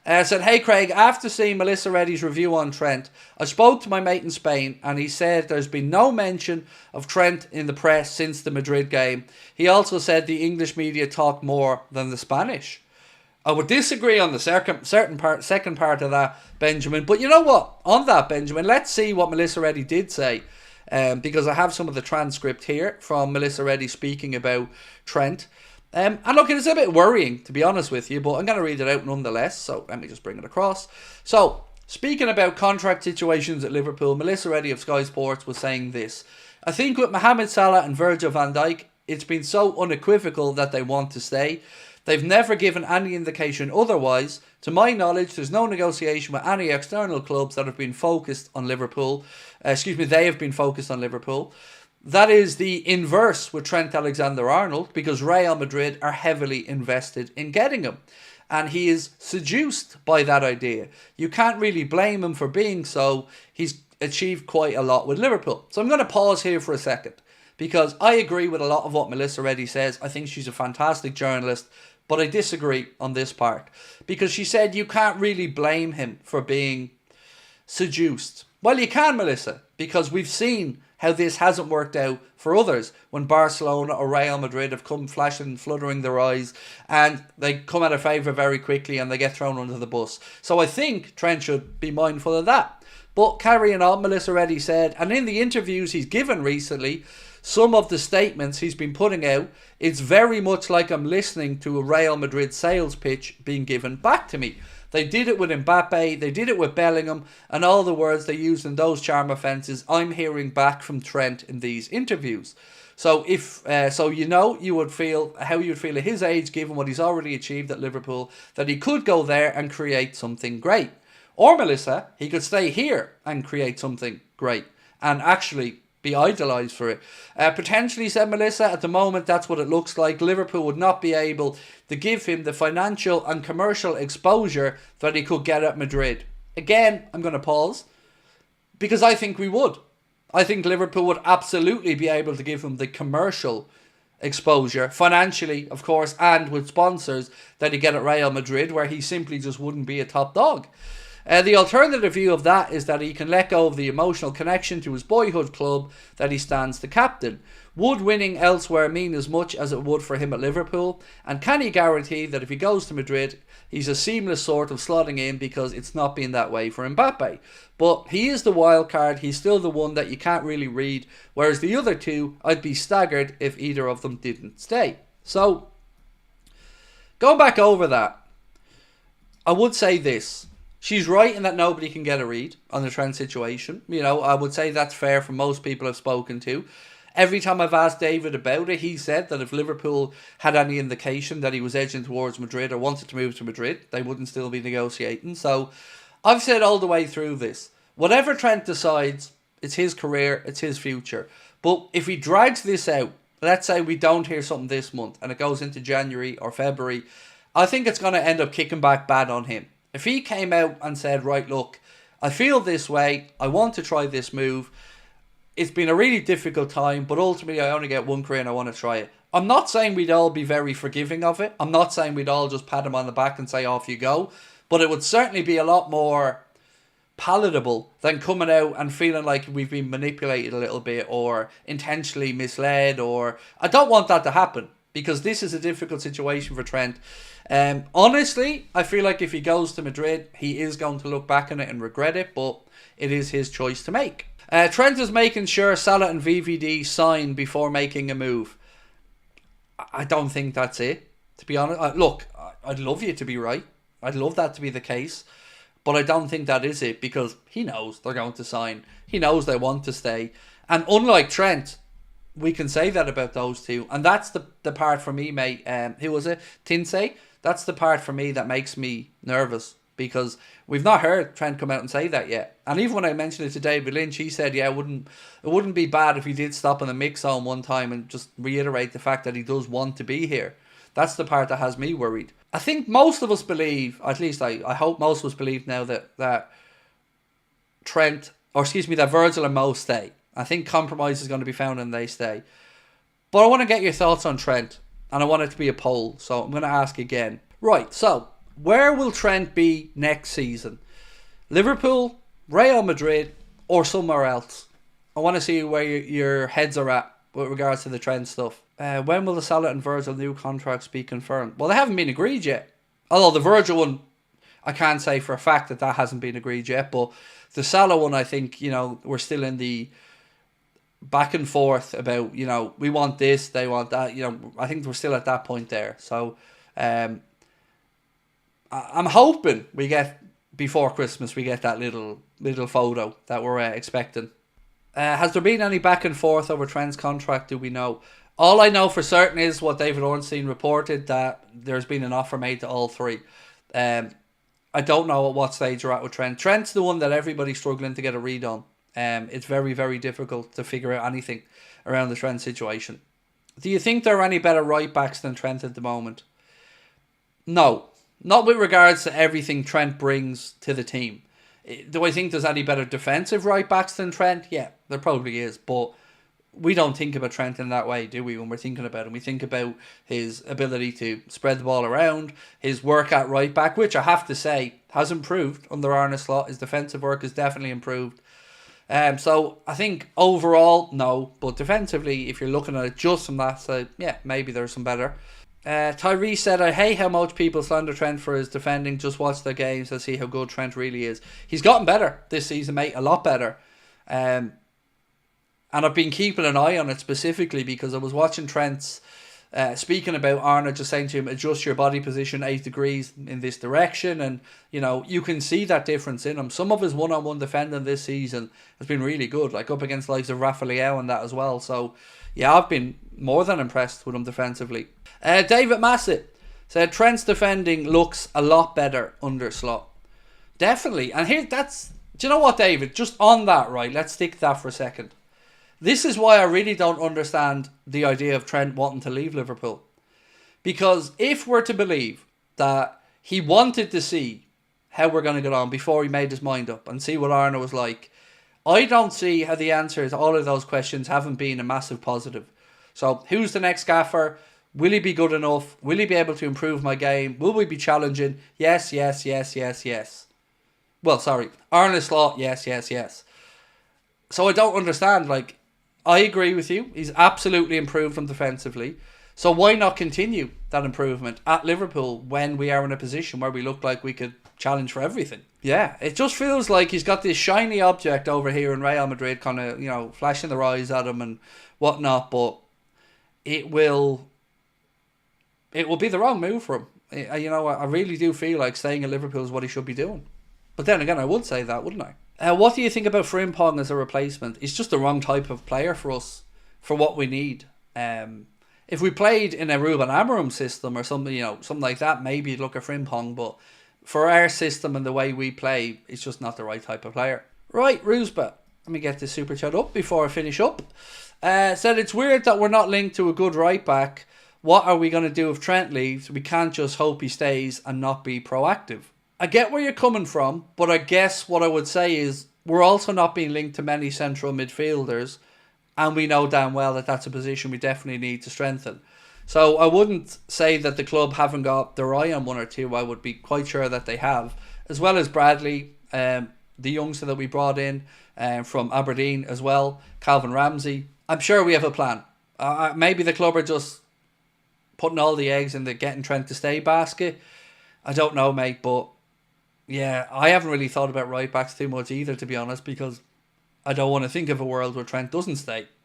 Said, hey Craig, after seeing Melissa Reddy's review on Trent, I spoke to my mate in Spain and he said there's been no mention of Trent in the press since the Madrid game. He also said the English media talk more than the Spanish. I would disagree on the second part of that, Benjamin. But you know what? On that, Benjamin, let's see what Melissa Reddy did say. Because I have some of the transcript here from Melissa Reddy speaking about Trent. And look, it's a bit worrying, to be honest with you, but I'm going to read it out nonetheless, so let me just bring it across. So, speaking about contract situations at Liverpool, Melissa Reddy of Sky Sports was saying this. I think with Mohamed Salah and Virgil van Dijk, it's been so unequivocal that they want to stay. They've never given any indication otherwise. To my knowledge, there's no negotiation with any external clubs that have been focused on Liverpool. They have been focused on Liverpool. That is the inverse with Trent Alexander-Arnold, because Real Madrid are heavily invested in getting him. And he is seduced by that idea. You can't really blame him for being so. He's achieved quite a lot with Liverpool. So I'm going to pause here for a second, because I agree with a lot of what Melissa Reddy says. I think she's a fantastic journalist, but I disagree on this part. Because she said you can't really blame him for being seduced. Well, you can, Melissa, because we've seen how this hasn't worked out for others when Barcelona or Real Madrid have come flashing and fluttering their eyes and they come out of favour very quickly and they get thrown under the bus. So I think Trent should be mindful of that. But carrying on, Melissa Reddy said, and in the interviews he's given recently, some of the statements he's been putting out, it's very much like I'm listening to a Real Madrid sales pitch being given back to me. They did it with Mbappe, they did it with Bellingham, and all the words they used in those charm offences, I'm hearing back from Trent in these interviews. So you would feel how you'd feel at his age, given what he's already achieved at Liverpool, that he could go there and create something great. Or, Melissa, he could stay here and create something great and actually be idolised for it. Potentially, said Melissa, at the moment that's what it looks like. Liverpool would not be able to give him the financial and commercial exposure that he could get at Madrid. Again, I'm going to pause, because I think we would. I think Liverpool would absolutely be able to give him the commercial exposure, financially, of course, and with sponsors that he get at Real Madrid, where he simply just wouldn't be a top dog. The alternative view of that is that he can let go of the emotional connection to his boyhood club that he stands the captain. Would winning elsewhere mean as much as it would for him at Liverpool? And can he guarantee that if he goes to Madrid, he's a seamless sort of slotting in, because it's not been that way for Mbappe? But he is the wild card. He's still the one that you can't really read. Whereas the other two, I'd be staggered if either of them didn't stay. So, going back over that, I would say this. She's right in that nobody can get a read on the Trent situation. You know, I would say that's fair for most people I've spoken to. Every time I've asked David about it, he said that if Liverpool had any indication that he was edging towards Madrid or wanted to move to Madrid, they wouldn't still be negotiating. So I've said all the way through this, whatever Trent decides, it's his career, it's his future. But if he drags this out, let's say we don't hear something this month and it goes into January or February, I think it's going to end up kicking back bad on him. If he came out and said, right, look, I feel this way, I want to try this move, it's been a really difficult time, but ultimately I only get one career and I want to try it. I'm not saying we'd all be very forgiving of it. I'm not saying we'd all just pat him on the back and say, off you go. But it would certainly be a lot more palatable than coming out and feeling like we've been manipulated a little bit or intentionally misled. Or I don't want that to happen, because this is a difficult situation for Trent. Honestly, I feel like if he goes to Madrid, he is going to look back on it and regret it, but it is his choice to make. Trent is making sure Salah and VVD sign before making a move. I don't think that's it, to be honest. Look, I'd love you to be right. I'd love that to be the case. But I don't think that is it, because he knows they're going to sign. He knows they want to stay. And unlike Trent, we can say that about those two. And that's the part for me, mate. Who was it? Tinsey? That's the part for me that makes me nervous, because we've not heard Trent come out and say that yet. And even when I mentioned it to David Lynch, he said, yeah, it wouldn't be bad if he did stop in the mix zone one time and just reiterate the fact that he does want to be here. That's the part that has me worried. I think most of us believe, at least I hope most of us believe now, that that Virgil and Mo stay. I think compromise is going to be found and they stay. But I want to get your thoughts on Trent, and I want it to be a poll, so I'm going to ask again. Right, so Where will Trent be next season? Liverpool, Real Madrid, or somewhere else? I want to see where your heads are at with regards to the Trent stuff. When will the Salah and Virgil new contracts be confirmed? Well, they haven't been agreed yet. Although the Virgil one, I can't say for a fact that hasn't been agreed yet. But the Salah one, I think, we're still in the back and forth about, we want this, they want that. I think we're still at that point there. So I'm hoping we get, before Christmas, we get that little photo that we're expecting. Has there been any back and forth over Trent's contract? Do we know? All I know for certain is what David Ornstein reported, that there's been an offer made to all three. I don't know at what stage you're at with Trent. Trent's the one that everybody's struggling to get a read on. It's very, very difficult to figure out anything around the Trent situation. Do you think there are any better right backs than Trent at the moment? No. Not with regards to everything Trent brings to the team. Do I think there's any better defensive right backs than Trent? Yeah, there probably is. But we don't think about Trent in that way, do we, when we're thinking about him? We think about his ability to spread the ball around, his work at right back, which I have to say has improved under Arne Slot. His defensive work has definitely improved. So I think overall, no. But defensively, if you're looking at it just from that side, yeah, maybe there's some better. Tyrese said, I hate how much people slander Trent for his defending. Just watch their games and see how good Trent really is. He's gotten better this season, mate. A lot better. And I've been keeping an eye on it specifically because I was watching Trent's speaking about Arne, just saying to him, adjust your body position 8 degrees in this direction. And, you can see that difference in him. Some of his one-on-one defending this season has been really good, like up against likes of Rafa Leao and that as well. So, yeah, I've been more than impressed with him defensively. David Massett said Trent's defending looks a lot better under Slot. Definitely. And here, do you know what, David? Just on that, right, let's stick that for a second. This is why I really don't understand the idea of Trent wanting to leave Liverpool. Because if we're to believe that he wanted to see how we're going to get on before he made his mind up and see what Arne was like, I don't see how the answers to all of those questions haven't been a massive positive. So, who's the next gaffer? Will he be good enough? Will he be able to improve my game? Will we be challenging? Yes, yes, yes, yes, yes. Well, sorry. Arne Slot, yes, yes, yes. So I don't understand. I agree with you. He's absolutely improved from defensively. So why not continue that improvement at Liverpool when we are in a position where we look like we could challenge for everything? Yeah, it just feels like he's got this shiny object over here in Real Madrid kind of, flashing their eyes at him and whatnot, but it will be the wrong move for him. I really do feel like staying at Liverpool is what he should be doing. But then again, I would say that, wouldn't I? What do you think about Frimpong as a replacement? He's just the wrong type of player for us, for what we need. If we played in a Ruben Amorim system or something, something like that, maybe you'd look at Frimpong. But for our system and the way we play, it's just not the right type of player. Right, Rusba. Let me get this super chat up before I finish up. Said it's weird that we're not linked to a good right back. What are we going to do if Trent leaves? We can't just hope he stays and not be proactive. I get where you're coming from, but I guess what I would say is we're also not being linked to many central midfielders, and we know damn well that that's a position we definitely need to strengthen. So I wouldn't say that the club haven't got their eye on one or two. I would be quite sure that they have, as well as Bradley, the youngster that we brought in from Aberdeen as well, Calvin Ramsey. I'm sure we have a plan. Maybe the club are just putting all the eggs in the getting Trent to stay basket. I don't know, mate, but yeah, I haven't really thought about right backs too much either, to be honest, because I don't want to think of a world where Trent doesn't stay.